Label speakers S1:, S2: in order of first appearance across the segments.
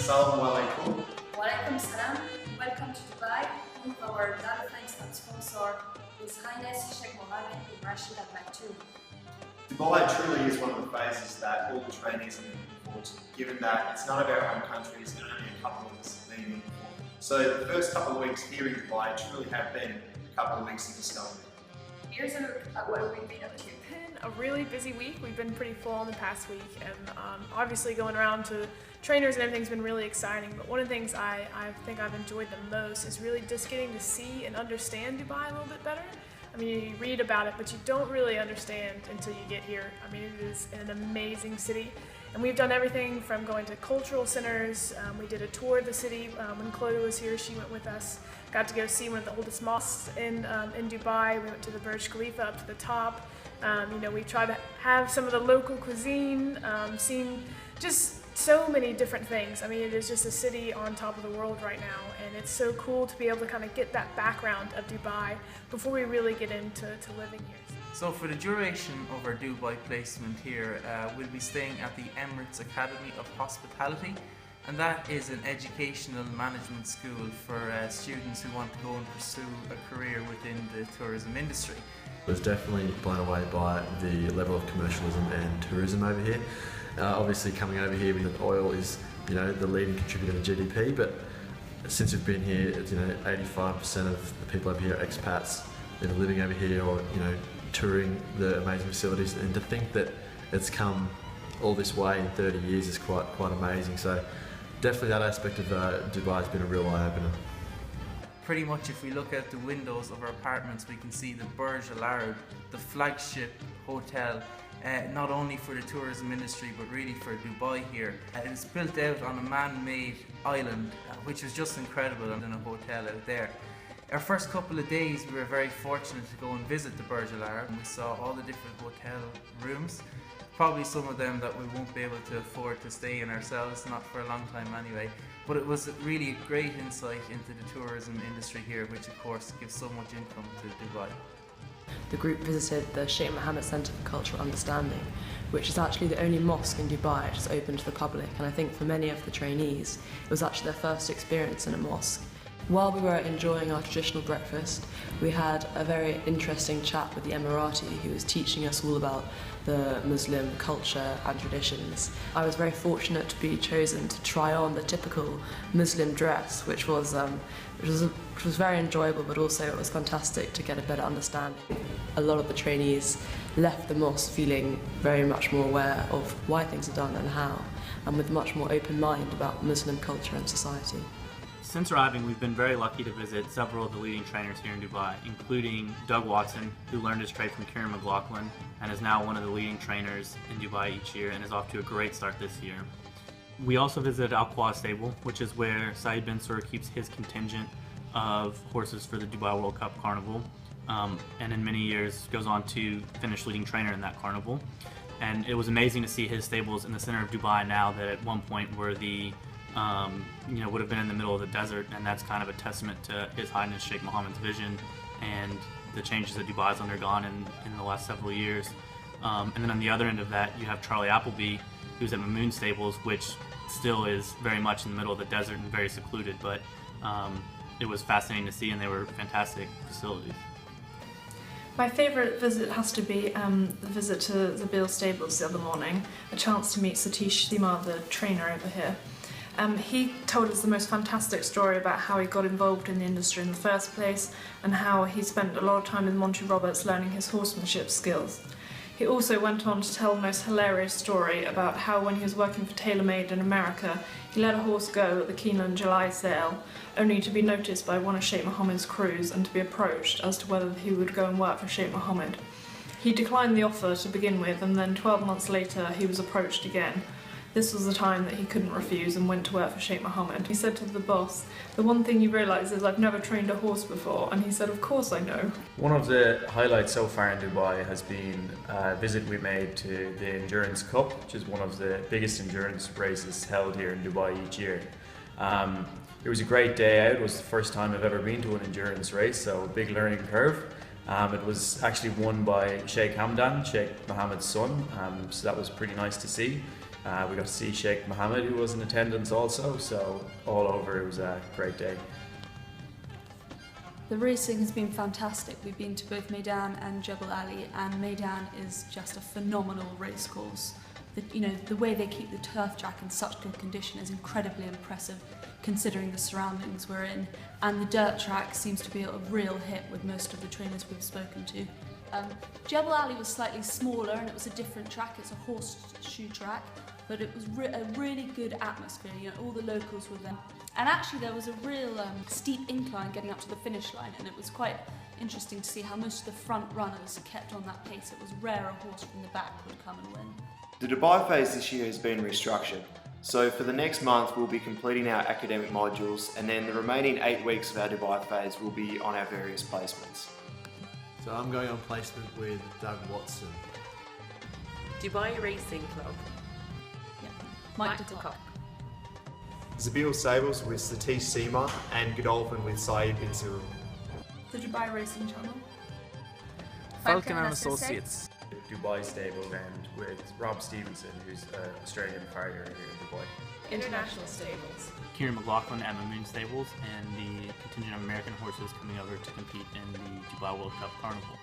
S1: Assalamu alaikum.
S2: Walaikum salam. Welcome to Dubai, home of our Darley sponsor, His Highness Sheikh Mohammed bin Rashid Al Maktoum.
S1: Dubai truly is one of the phases that all the trainees are looking forward to, given that it's none of our home countries and only a couple of us have been here before. So the first couple of weeks here in Dubai truly have been a couple of weeks of discovery.
S2: Here's a look at what we've been up to.
S3: It's been a really busy week. We've been pretty full on the past week, and obviously going around to trainers and everything's been really exciting. But one of the things I think I've enjoyed the most is really just getting to see and understand Dubai a little bit better. I mean, you read about it, but you don't really understand until you get here. I mean, it is an amazing city. And we've done everything from going to cultural centers. We did a tour of the city. When Chloe was here, she went with us. Got to go see one of the oldest mosques in Dubai. We went to the Burj Khalifa up to the top. We tried to have some of the local cuisine, seen just so many different things. I mean, it is just a city on top of the world right now, and it's so cool to be able to kind of get that background of Dubai before we really get into living here.
S4: So for the duration of our Dubai placement here, we'll be staying at the Emirates Academy of Hospitality, and that is an educational management school for students who want to go and pursue a career within the tourism industry.
S5: I was definitely blown away by the level of commercialism and tourism over here. Obviously coming over here with oil is, the leading contributor to GDP, but since we've been here, it's, 85% of the people over here are expats, either living over here or, touring the amazing facilities, and to think that it's come all this way in 30 years is quite amazing. So definitely that aspect of Dubai has been a real eye-opener.
S4: Pretty much if we look out the windows of our apartments, we can see the Burj Al Arab, the flagship hotel, not only for the tourism industry but really for Dubai here. It is built out on a man-made island, which was just incredible, in a hotel out there. Our first couple of days we were very fortunate to go and visit the Burj Al Arab, and we saw all the different hotel rooms. Probably some of them that we won't be able to afford to stay in ourselves, not for a long time anyway. But it was really a great insight into the tourism industry here, which of course gives so much income to Dubai.
S6: The group visited the Sheikh Mohammed Centre for Cultural Understanding, which is actually the only mosque in Dubai which is open to the public, and I think for many of the trainees it was actually their first experience in a mosque. While we were enjoying our traditional breakfast, we had a very interesting chat with the Emirati who was teaching us all about the Muslim culture and traditions. I was very fortunate to be chosen to try on the typical Muslim dress, which was very enjoyable, but also it was fantastic to get a better understanding. A lot of the trainees left the mosque feeling very much more aware of why things are done and how, and with a much more open mind about Muslim culture and society.
S7: Since arriving, we've been very lucky to visit several of the leading trainers here in Dubai, including Doug Watson, who learned his trade from Kieran McLaughlin and is now one of the leading trainers in Dubai each year and is off to a great start this year. We also visited Al Quad Stable, which is where Saeed bin Sur keeps his contingent of horses for the Dubai World Cup Carnival, and in many years goes on to finish leading trainer in that carnival. And it was amazing to see his stables in the center of Dubai now that at one point were the would have been in the middle of the desert, and that's kind of a testament to His Highness Sheikh Mohammed's vision and the changes that Dubai's undergone in the last several years. And then on the other end of that, you have Charlie Appleby, who's at Mamoon Stables, which still is very much in the middle of the desert and very secluded, but it was fascinating to see, and they were fantastic facilities.
S8: My favourite visit has to be the visit to the Beale Stables the other morning, a chance to meet Satish Sima, the trainer over here. He told us the most fantastic story about how he got involved in the industry in the first place and how he spent a lot of time with Monty Roberts learning his horsemanship skills. He also went on to tell the most hilarious story about how when he was working for TaylorMade in America, he let a horse go at the Keeneland July sale, only to be noticed by one of Sheikh Mohammed's crews and to be approached as to whether he would go and work for Sheikh Mohammed. He declined the offer to begin with, and then 12 months later he was approached again. This was the time that he couldn't refuse and went to work for Sheikh Mohammed. He said to the boss, "The one thing you realise is I've never trained a horse before," and he said, "Of course I know."
S9: One of the highlights so far in Dubai has been a visit we made to the Endurance Cup, which is one of the biggest endurance races held here in Dubai each year. It was a great day out. It was the first time I've ever been to an endurance race, so a big learning curve. It was actually won by Sheikh Hamdan, Sheikh Mohammed's son, so that was pretty nice to see. We got to see Sheikh Mohammed, who was in attendance also, so all over it was a great day.
S10: The racing has been fantastic. We've been to both Meydan and Jebel Ali, and Meydan is just a phenomenal race course. The way they keep the turf track in such good condition is incredibly impressive, considering the surroundings we're in. And the dirt track seems to be a real hit with most of the trainers we've spoken to. Jebel Ali was slightly smaller and it was a different track. It's a horseshoe track, but it was a really good atmosphere. All the locals were there. And actually there was a real steep incline getting up to the finish line, and it was quite interesting to see how most of the front runners kept on that pace. It was rare a horse from the back would come and win.
S1: The Dubai phase this year has been restructured. So for the next month we'll be completing our academic modules, and then the remaining 8 weeks of our Dubai phase will be on our various placements.
S5: So I'm going on placement with Doug Watson.
S6: Dubai Racing Club.
S10: Mike de Kock.
S1: Zabil Sables with Satish Seema, and Godolphin with Saeed bin Cyril.
S8: The Dubai Racing Channel.
S4: Falcon and Associates.
S9: Dubai stable and with Rob Stevenson, who's an Australian farrier here in Dubai.
S6: International Stables.
S7: Kieran McLaughlin, Emma Moon Stables, and the contingent of American horses coming over to compete in the Dubai World Cup Carnival.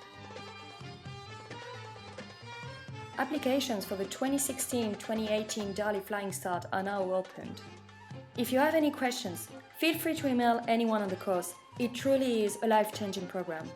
S2: Applications for the 2016-2018 Darley Flying Start are now opened. If you have any questions, feel free to email anyone on the course. It truly is a life-changing program.